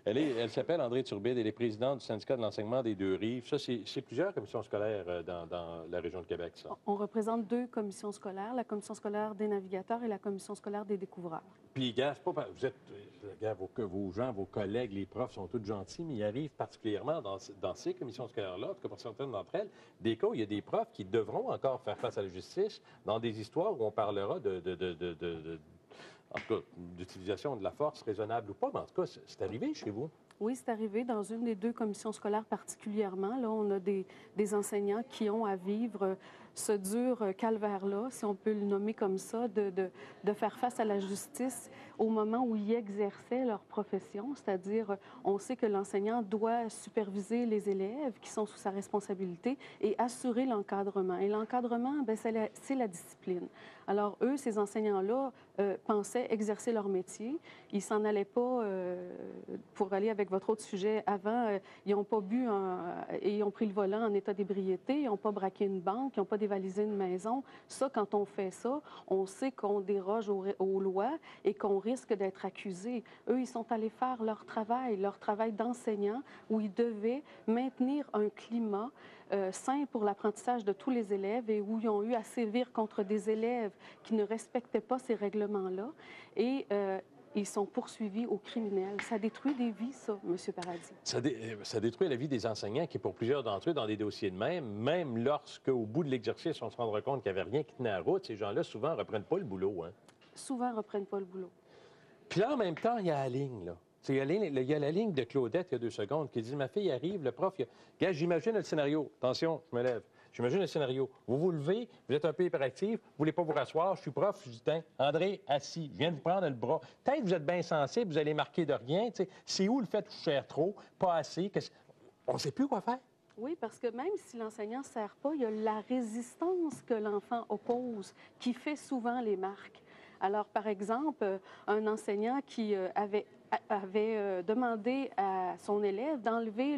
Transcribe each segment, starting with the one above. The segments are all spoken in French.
Elle s'appelle André Turbide, elle est présidente du syndicat de l'enseignement des Deux-Rives. Ça, c'est plusieurs commissions scolaires dans la région de Québec, ça. On représente 2 commissions scolaires, la commission scolaire des navigateurs et la commission scolaire des découvreurs. Puis, gars, c'est pas, vous êtes, gars, vos gens, vos collègues, les profs sont tous gentils, mais il arrive particulièrement dans ces commissions scolaires-là, en tout cas pour certaines d'entre elles, des cas où il y a des profs qui devront encore faire face à la justice dans des histoires où on parlera en tout cas, d'utilisation de la force raisonnable ou pas, mais en tout cas, c'est arrivé chez vous. Oui, c'est arrivé dans une des 2 commissions scolaires particulièrement. Là, on a des enseignants qui ont à vivre ce dur calvaire-là, si on peut le nommer comme ça, de faire face à la justice au moment où ils exerçaient leur profession, c'est-à-dire on sait que l'enseignant doit superviser les élèves qui sont sous sa responsabilité et assurer l'encadrement. Et l'encadrement, bien, c'est la discipline. Alors eux, ces enseignants-là, pensaient exercer leur métier. Ils s'en allaient pas, pour aller avec votre autre sujet avant, ils n'ont pas bu et ils ont pris le volant en état d'ébriété, ils n'ont pas braqué une banque, ils n'ont pas dévalisé une maison. Ça, quand on fait ça, on sait qu'on déroge aux lois et qu'on risque d'être accusé. Eux, ils sont allés faire leur travail d'enseignant, où ils devaient maintenir un climat sain pour l'apprentissage de tous les élèves et où ils ont eu à sévir contre des élèves qui ne respectaient pas ces règlements-là. Et ils sont poursuivis au criminel. Ça détruit des vies, ça, M. Paradis. Ça détruit la vie des enseignants qui, pour plusieurs d'entre eux, dans des dossiers de même lorsque, au bout de l'exercice, on se rendra compte qu'il n'y avait rien qui tenait la route, ces gens-là, souvent, ne reprennent pas le boulot. Hein? Souvent, ne reprennent pas le boulot. Puis là, en même temps, il y a la ligne, là. Il y a la ligne de Claudette, il y a 2 secondes, qui dit, ma fille arrive, le prof, gars, j'imagine le scénario. Attention, je me lève. J'imagine le scénario. Vous vous levez, vous êtes un peu hyperactif, vous ne voulez pas vous rasseoir, je suis prof, je dis, tiens, André, assis, je viens de vous prendre le bras. Peut-être que vous êtes bien sensible, vous allez marquer de rien. C'est où le fait que je sers trop, pas assez? On ne sait plus quoi faire. Oui, parce que même si l'enseignant ne sert pas, il y a la résistance que l'enfant oppose qui fait souvent les marques. Alors, par exemple, un enseignant qui avait demandé à son élève d'enlever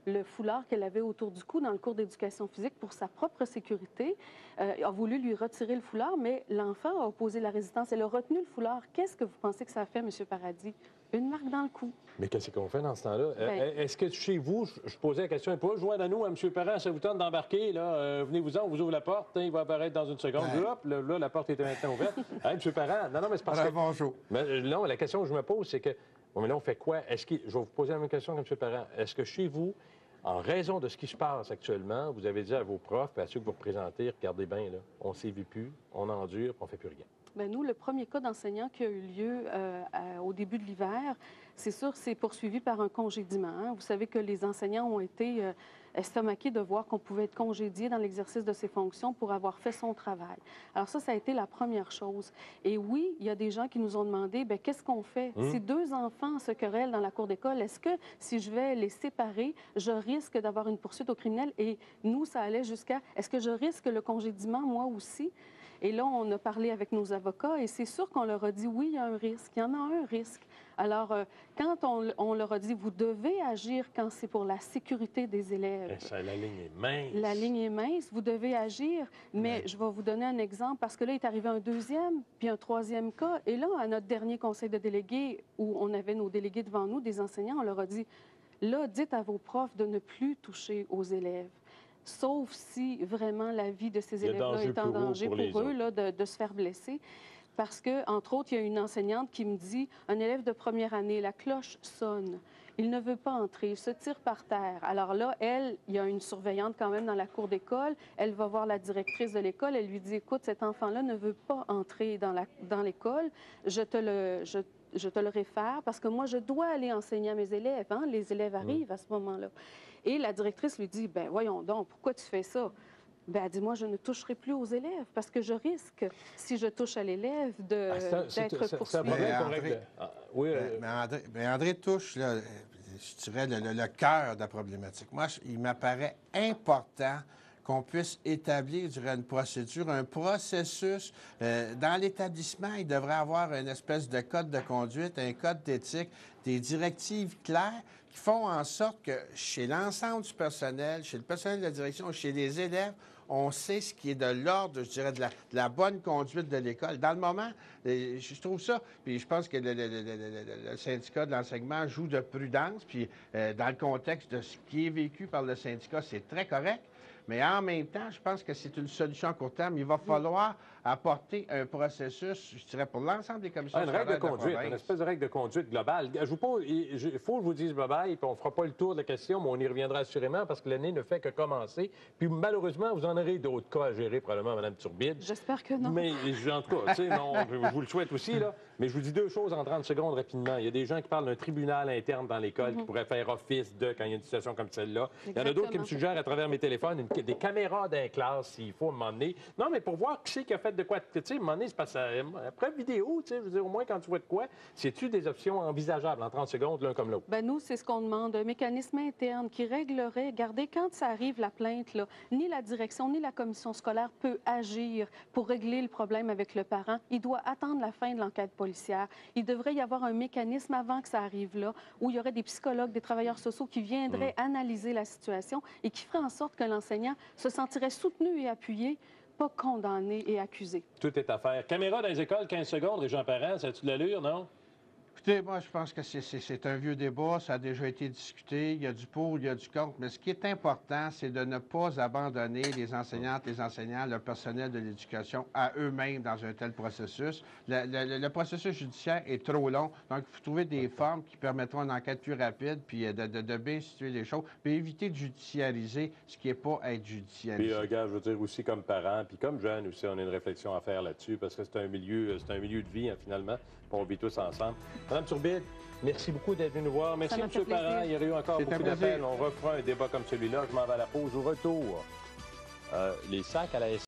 le foulard qu'elle avait autour du cou dans le cours d'éducation physique pour sa propre sécurité, a voulu lui retirer le foulard, mais l'enfant a opposé la résistance. Elle a retenu le foulard. Qu'est-ce que vous pensez que ça a fait, M. Paradis? Une marque dans le cou. Mais qu'est-ce qu'on fait dans ce temps-là? Est-ce que chez vous, je posais la question, pas joindre à nous, à M. Parent, ça vous tente d'embarquer, là, venez-vous-en, on vous ouvre la porte, hein, il va apparaître dans une seconde. Hop, là, la porte était maintenant ouverte. Hey, M. Parent, non, mais c'est parce que... Bonjour. Mais, non, la question que je me pose, c'est que, bon, mais là, on fait quoi? Je vais vous poser la même question que M. Parent. Est-ce que chez vous, en raison de ce qui se passe actuellement, vous avez dit à vos profs et à ceux que vous représentez, regardez bien, là, on ne sévit plus, on endure, on ne fait plus rien? Bien, nous, le premier cas d'enseignant qui a eu lieu au début de l'hiver, c'est sûr, c'est poursuivi par un congédiement. Hein. Vous savez que les enseignants ont été estomaqués de voir qu'on pouvait être congédié dans l'exercice de ses fonctions pour avoir fait son travail. Alors ça a été la première chose. Et oui, il y a des gens qui nous ont demandé, bien, qu'est-ce qu'on fait? Si 2 enfants se querellent dans la cour d'école, est-ce que si je vais les séparer, je risque d'avoir une poursuite au criminel? Et nous, ça allait jusqu'à, est-ce que je risque le congédiement, moi aussi? Et là, on a parlé avec nos avocats et c'est sûr qu'on leur a dit, oui, il y a un risque, il y en a un risque. Alors, quand on leur a dit, vous devez agir quand c'est pour la sécurité des élèves. Ça, la ligne est mince. La ligne est mince, vous devez agir, mais je vais vous donner un exemple parce que là, il est arrivé un 2e, puis un 3e cas. Et là, à notre dernier conseil de délégués, où on avait nos délégués devant nous, des enseignants, on leur a dit, là, dites à vos profs de ne plus toucher aux élèves. Sauf si vraiment la vie de ces élèves-là est en danger pour eux là, de se faire blesser. Parce que, entre autres, il y a une enseignante qui me dit, un élève de première année, la cloche sonne, il ne veut pas entrer, il se tire par terre. Alors là, elle, il y a une surveillante quand même dans la cour d'école, elle va voir la directrice de l'école, elle lui dit, écoute, cet enfant-là ne veut pas entrer dans l'école, je te le réfère parce que moi, je dois aller enseigner à mes élèves. Hein? Les élèves arrivent à ce moment-là. Et la directrice lui dit, ben voyons donc, pourquoi tu fais ça? Ben, elle dit, moi, je ne toucherai plus aux élèves parce que je risque, si je touche à l'élève, d'être poursuivi. Mais André touche, là, je dirais, le cœur de la problématique. Moi, il m'apparaît important qu'on puisse établir, je dirais, une procédure, un processus. Dans l'établissement, il devrait avoir une espèce de code de conduite, un code d'éthique, des directives claires qui font en sorte que chez l'ensemble du personnel, chez le personnel de la direction, chez les élèves, on sait ce qui est de l'ordre, je dirais, de la bonne conduite de l'école. Dans le moment, je trouve ça, puis je pense que le syndicat de l'enseignement joue de prudence, puis dans le contexte de ce qui est vécu par le syndicat, c'est très correct. Mais en même temps, je pense que c'est une solution à court terme. Il va falloir apporter un processus, je dirais, pour l'ensemble des commissions une règle de scolaires conduite, une espèce de règle de conduite globale. Il faut que je vous dise bye-bye, puis on ne fera pas le tour de la question, mais on y reviendra assurément parce que l'année ne fait que commencer. Puis malheureusement, vous en aurez d'autres cas à gérer, probablement, Mme Turbide. J'espère que non. Mais en tout cas, tu sais, non, je vous le souhaite aussi, là. Mais je vous dis deux choses en 30 secondes rapidement. Il y a des gens qui parlent d'un tribunal interne dans l'école qui pourrait faire office de quand il y a une situation comme celle-là. Il y en a d'autres qui me suggèrent à travers mes téléphones des caméras dans les classes, s'il faut, à un moment donné. Non, mais pour voir qui c'est qui a fait de quoi. Tu sais, à un moment donné, c'est parce que après vidéo, tu sais, je veux dire, au moins quand tu vois de quoi, c'est-tu des options envisageables en 30 secondes, l'un comme l'autre? Bien, nous, c'est ce qu'on demande, un mécanisme interne qui réglerait, regardez, quand ça arrive, la plainte, là, ni la direction, ni la commission scolaire peut agir pour régler le problème avec le parent. Il doit attendre la fin de l'enquête policière. Il devrait y avoir un mécanisme avant que ça arrive là, où il y aurait des psychologues, des travailleurs sociaux qui viendraient analyser la situation et qui feraient en sorte que l'enseignant se sentirait soutenu et appuyé, pas condamné et accusé. Tout est à faire. Caméra dans les écoles, 15 secondes, Régent Parent, ça a-tu de l'allure, non? Écoutez, moi, je pense que c'est un vieux débat. Ça a déjà été discuté. Il y a du pour, il y a du contre. Mais ce qui est important, c'est de ne pas abandonner les enseignantes, les enseignants, le personnel de l'éducation à eux-mêmes dans un tel processus. Le processus judiciaire est trop long. Donc, il faut trouver des formes qui permettront une enquête plus rapide, puis de bien situer les choses, puis éviter de judiciariser ce qui n'est pas à être judiciarisé. Puis, gars, je veux dire aussi comme parents, puis comme jeunes aussi, on a une réflexion à faire là-dessus, parce que c'est un milieu de vie, hein, finalement. On vit tous ensemble. Madame Turbide, merci beaucoup d'être venue nous voir. Merci, M. Parent. Il y aurait eu encore beaucoup d'appels. On refera un débat comme celui-là. Je m'en vais à la pause. Au retour, les sacs à la